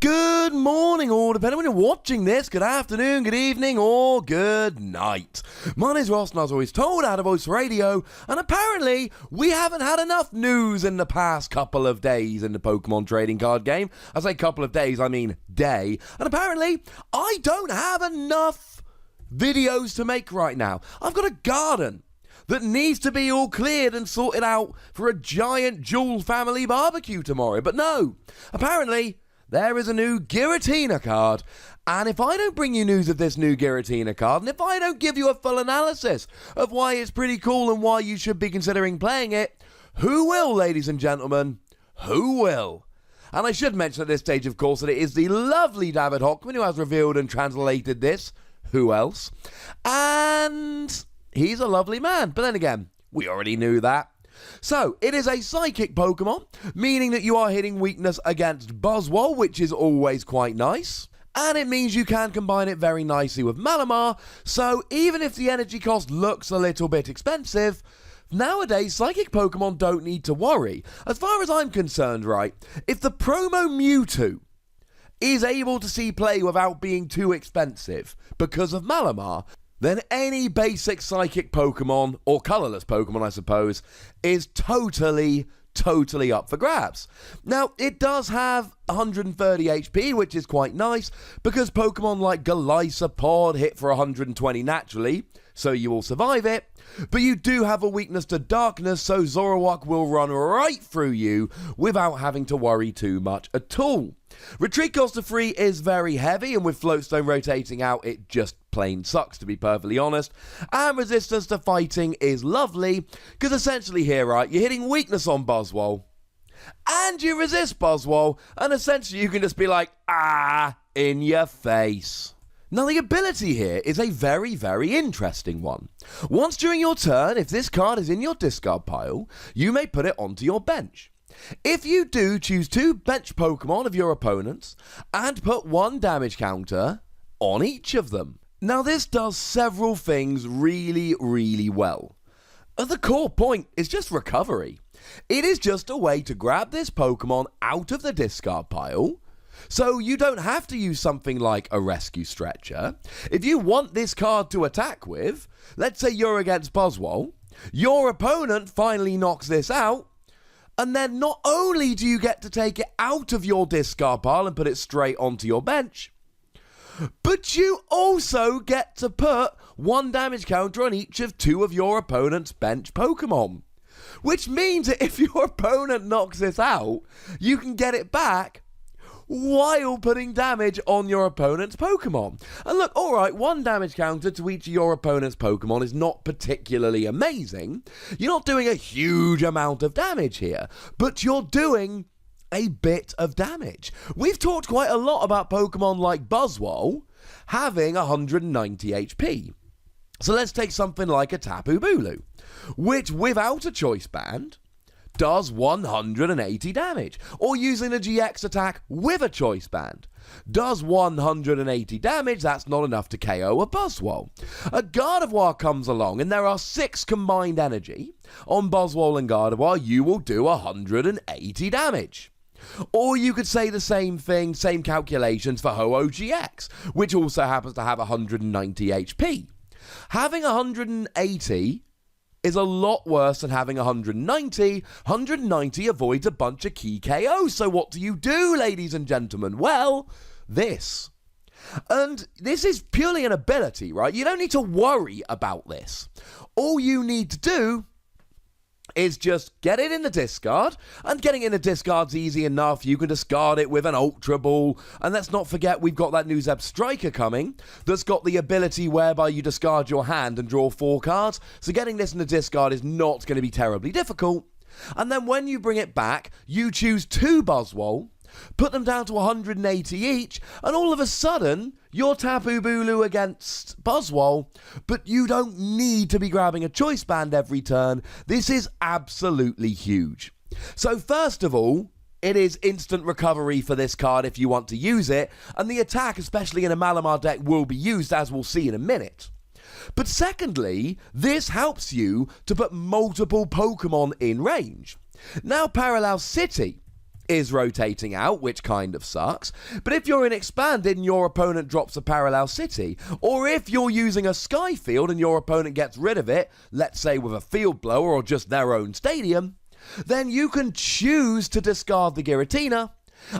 Good morning, or depending on when you're watching this, good afternoon, good evening, or good night. My name's Ross, and I was always told out of Voice Radio, and apparently we haven't had enough news in the past couple of days in the Pokemon trading card game. I say couple of days, I mean day. And apparently, I don't have enough videos to make right now. I've got a garden that needs to be all cleared and sorted out for a giant Jewel family barbecue tomorrow. But no, apparently there is a new Giratina card, and if I don't bring you news of this new Giratina card, and if I don't give you a full analysis of why it's pretty cool and why you should be considering playing it, who will, ladies and gentlemen? Who will? And I should mention at this stage, of course, that it is the lovely David Hochmann who has revealed and translated this. Who else? And he's a lovely man. But then again, we already knew that. So, it is a psychic Pokemon, meaning that you are hitting weakness against Buzzwole, which is always quite nice. And it means you can combine it very nicely with Malamar, so even if the energy cost looks a little bit expensive, nowadays psychic Pokemon don't need to worry. As far as I'm concerned, right, if the promo Mewtwo is able to see play without being too expensive because of Malamar, then any basic psychic Pokemon, or colourless Pokemon I suppose, is totally up for grabs. Now, it does have 130 HP, which is quite nice, because Pokemon like Golisopod hit for 120 naturally, so you will survive it, but you do have a weakness to darkness, so Zoroark will run right through you without having to worry too much at all. Retreat cost of 3 is very heavy, and with Floatstone rotating out, it just plain sucks, to be perfectly honest. And resistance to fighting is lovely, because essentially here, right, you're hitting weakness on Buzzwole, and you resist Buzzwole, and essentially you can just be like, in your face. Now, the ability here is a very interesting one. Once during your turn, if this card is in your discard pile, you may put it onto your bench. If you do, choose 2 bench Pokemon of your opponents and put 1 damage counter on each of them. Now, this does several things really well. The core point is just recovery. It is just a way to grab this Pokemon out of the discard pile, so you don't have to use something like a rescue stretcher. If you want this card to attack with, let's say you're against Buzzwole, your opponent finally knocks this out, and then not only do you get to take it out of your discard pile and put it straight onto your bench, but you also get to put 1 damage counter on each of 2 of your opponent's bench Pokemon. Which means that if your opponent knocks this out, you can get it back while putting damage on your opponent's Pokemon. And look, alright, 1 damage counter to each of your opponent's Pokemon is not particularly amazing. You're not doing a huge amount of damage here, but you're doing a bit of damage. We've talked quite a lot about Pokemon like Buzzwole having 190 HP. So let's take something like a Tapu Bulu, which without a choice band does 180 damage, or using a GX attack with a choice band does 180 damage. That's not enough to KO a Buzzwole. A Gardevoir comes along, and there are 6 combined energy on Buzzwole and Gardevoir. You will do 180 damage. Or you could say the same thing, same calculations for Ho-Oh GX, which also happens to have 190 HP. Having 180 is a lot worse than having 190. 190 avoids a bunch of key KOs. So what do, ladies and gentlemen? Well, this. And this is purely an ability, right? You don't need to worry about this. All you need to do is just get it in the discard, and getting in the discard's easy enough. You can discard it with an Ultra Ball, and let's not forget we've got that new Zeb Striker coming that's got the ability whereby you discard your hand and draw 4 cards, so getting this in the discard is not going to be terribly difficult. And then when you bring it back, you choose 2 Buzzwole, put them down to 180 each, and all of a sudden, you're Tapu Bulu against Buzzwole, but you don't need to be grabbing a choice band every turn. This is absolutely huge. So first of all, it is instant recovery for this card if you want to use it, and the attack, especially in a Malamar deck, will be used, as we'll see in a minute. But secondly, this helps you to put multiple Pokemon in range. Now, Parallel City is rotating out, which kind of sucks. But if you're in Expanded and your opponent drops a Parallel City, or if you're using a Sky Field and your opponent gets rid of it, let's say with a Field Blower or just their own Stadium, then you can choose to discard the Giratina,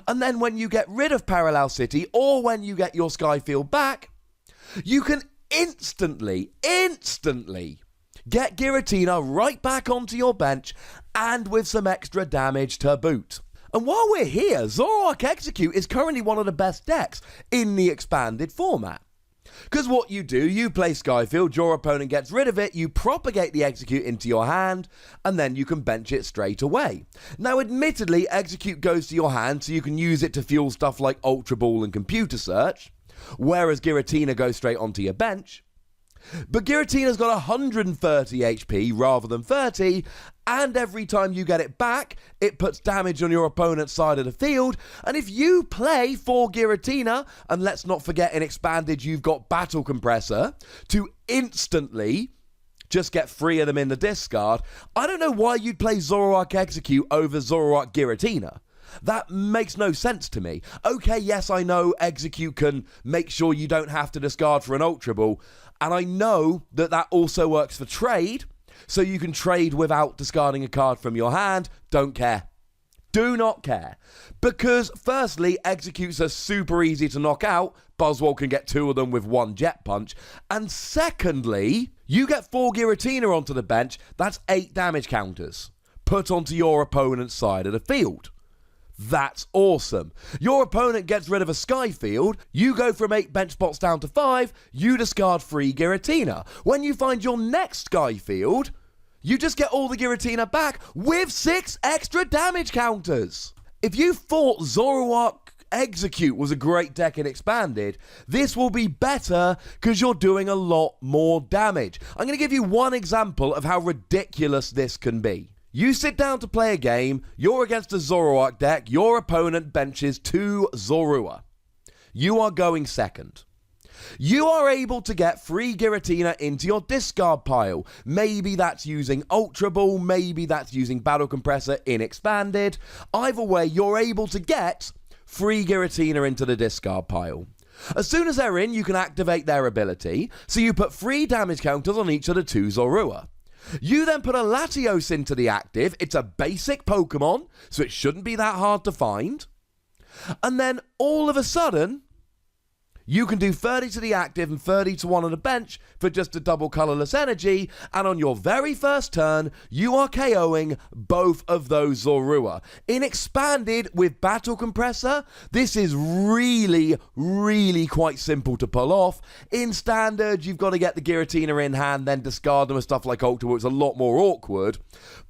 and then when you get rid of Parallel City, or when you get your Sky Field back, you can instantly get Giratina right back onto your bench, and with some extra damage to boot. And while we're here, Zoroark Execute is currently one of the best decks in the Expanded format. Because what you do, you play Skyfield, your opponent gets rid of it, you propagate the Execute into your hand, and then you can bench it straight away. Now admittedly, Execute goes to your hand, so you can use it to fuel stuff like Ultra Ball and Computer Search, whereas Giratina goes straight onto your bench. But Giratina's got 130 HP rather than 30, and every time you get it back, it puts damage on your opponent's side of the field, and if you play for Giratina, and let's not forget in Expanded you've got Battle Compressor, to instantly just get 3 of them in the discard, I don't know why you'd play Zoroark Execute over Zoroark Giratina. That makes no sense to me. Okay, yes, I know Execute can make sure you don't have to discard for an Ultra Ball, and I know that that also works for trade, so you can trade without discarding a card from your hand. Don't care. Do not care. Because, firstly, Executes are super easy to knock out. Buzzwole can get 2 of them with 1 Jet Punch. And secondly, you get 4 Giratina onto the bench, that's 8 damage counters put onto your opponent's side of the field. That's awesome. Your opponent gets rid of a Sky Field, you go from 8 bench spots down to 5, you discard 3 Giratina. When you find your next Sky Field, you just get all the Giratina back with 6 extra damage counters. If you thought Zoroark Execute was a great deck in Expanded, this will be better because you're doing a lot more damage. I'm going to give you one example of how ridiculous this can be. You sit down to play a game, you're against a Zoroark deck, your opponent benches 2 Zorua. You are going second. You are able to get 3 Giratina into your discard pile. Maybe that's using Ultra Ball, maybe that's using Battle Compressor in Expanded. Either way, you're able to get 3 Giratina into the discard pile. As soon as they're in, you can activate their ability, so you put 3 damage counters on each of the 2 Zorua. You then put a Latios into the active. It's a basic Pokemon, so it shouldn't be that hard to find. And then all of a sudden, you can do 30 to the active and 30 to 1 on the bench for just a double colorless energy, and on your very first turn, you are KOing both of those Zorua. In Expanded with Battle Compressor, this is really quite simple to pull off. In Standard, you've got to get the Giratina in hand, then discard them with stuff like Ultra Ball. It's a lot more awkward,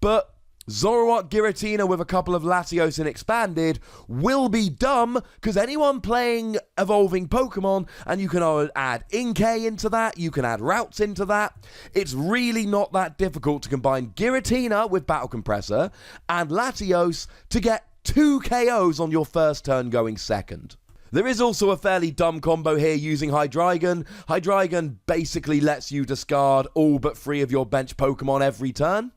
but Zoroark Giratina with a couple of Latios in Expanded will be dumb, because anyone playing evolving Pokemon, and you can add Inkay into that, you can add Routes into that, it's really not that difficult to combine Giratina with Battle Compressor and Latios to get 2 KOs on your first turn going second. There is also a fairly dumb combo here using Hydreigon. Hydreigon basically lets you discard all but 3 of your bench Pokemon every turn.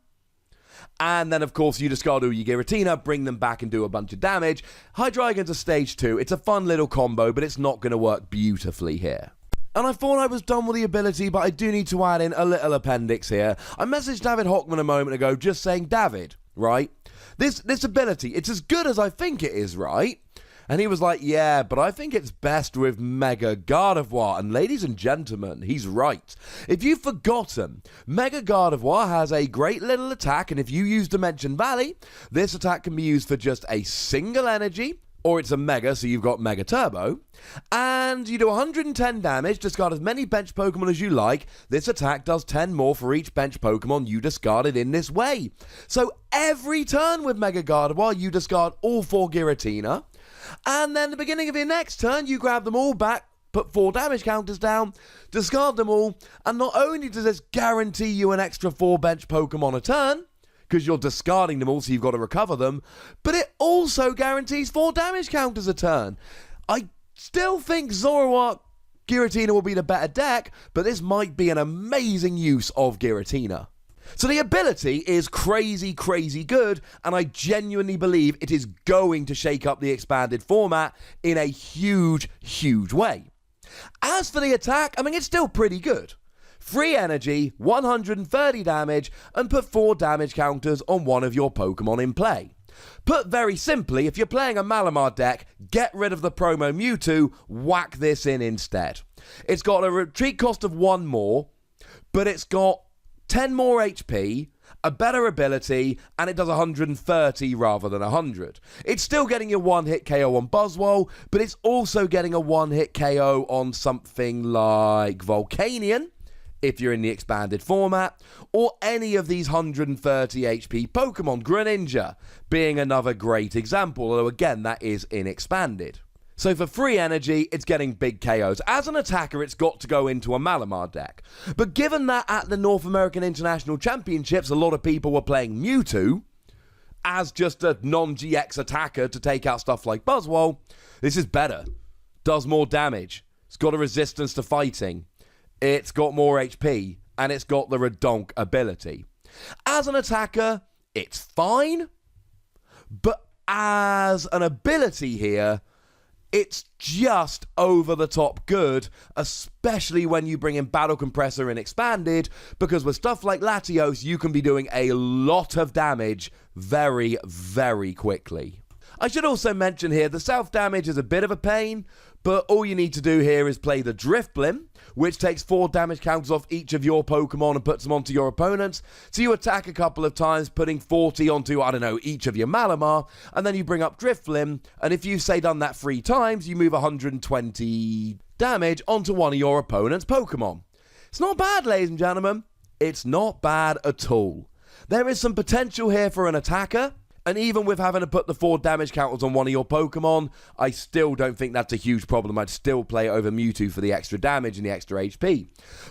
And then, of course, you discard all your Giratina, bring them back and do a bunch of damage. Hydreigon's a stage 2. It's a fun little combo, but it's not going to work beautifully here. And I thought I was done with the ability, but I do need to add in a little appendix here. I messaged David Hochmann a moment ago just saying, David, right, this ability, it's as good as I think it is, right? And he was like, yeah, but I think it's best with Mega Gardevoir. And ladies and gentlemen, he's right. If you've forgotten, Mega Gardevoir has a great little attack, and if you use Dimension Valley, this attack can be used for just a single energy, or it's a Mega, so you've got Mega Turbo, and you do 110 damage, discard as many bench Pokemon as you like. This attack does 10 more for each bench Pokemon you discarded in this way. So every turn with Mega Gardevoir, you discard all 4 Giratina, and then at the beginning of your next turn, you grab them all back, put 4 damage counters down, discard them all, and not only does this guarantee you an extra 4 bench Pokemon a turn, because you're discarding them all, so you've got to recover them, but it also guarantees 4 damage counters a turn. I still think Zoroark Giratina will be the better deck, but this might be an amazing use of Giratina. So the ability is crazy, crazy good, and I genuinely believe it is going to shake up the expanded format in a huge, huge way. As for the attack, I mean, it's still pretty good. 3 energy, 130 damage, and put 4 damage counters on one of your Pokemon in play. Put very simply, if you're playing a Malamar deck, get rid of the promo Mewtwo, whack this in instead. It's got a retreat cost of 1 more, but it's got 10 more HP, a better ability, and it does 130 rather than 100. It's still getting your 1-hit KO on Buzzwole, but it's also getting a 1-hit KO on something like Volcanion, if you're in the expanded format, or any of these 130 HP Pokemon, Greninja being another great example, although again, that is in expanded. So for 3 energy, it's getting big KOs. As an attacker, it's got to go into a Malamar deck. But given that at the North American International Championships, a lot of people were playing Mewtwo as just a non-GX attacker to take out stuff like Buzzwole, this is better. Does more damage. It's got a resistance to fighting. It's got more HP. And it's got the Redonk ability. As an attacker, it's fine. But as an ability here, it's just over the top good, especially when you bring in Battle Compressor in Expanded, because with stuff like Latios, you can be doing a lot of damage very, very quickly. I should also mention here, the self-damage is a bit of a pain, but all you need to do here is play the Drifblim, which takes 4 damage counters off each of your Pokemon and puts them onto your opponents. So you attack a couple of times, putting 40 onto, I don't know, each of your Malamar, and then you bring up Drifblim, and if you say done that 3 times, you move 120 damage onto one of your opponent's Pokemon. It's not bad, ladies and gentlemen. It's not bad at all. There is some potential here for an attacker, and even with having to put the 4 damage counters on one of your Pokemon, I still don't think that's a huge problem. I'd still play it over Mewtwo for the extra damage and the extra HP.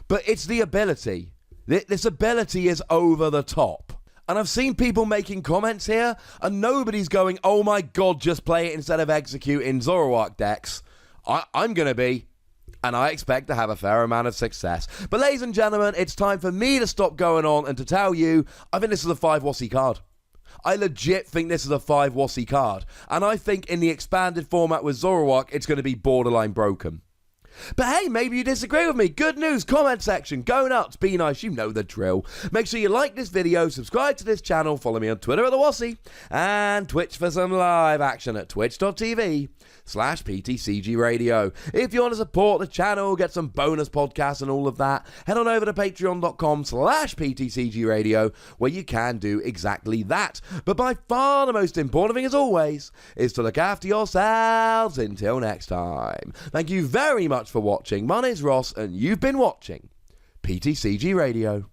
But it's the ability. This ability is over the top. And I've seen people making comments here, and nobody's going, oh my god, just play it instead of Execute in Zoroark decks. I'm going to be, and I expect to have a fair amount of success. But ladies and gentlemen, it's time for me to stop going on and to tell you, I think this is a 5 Wossie card. I legit think this is a 5 Wossie card. And I think in the expanded format with Zoroark, it's going to be borderline broken. But hey, maybe you disagree with me. Good news, comment section. Go nuts, be nice, you know the drill. Make sure you like this video, subscribe to this channel, follow me on Twitter at the Wossie, and Twitch for some live action at twitch.tv/PTCGRadio. If you want to support the channel, get some bonus podcasts and all of that, head on over to patreon.com/PTCGRadio, where you can do exactly that. But by far the most important thing, as always, is to look after yourselves. Until next time. Thank you very much for watching. My name's Ross, and you've been watching PTCG Radio.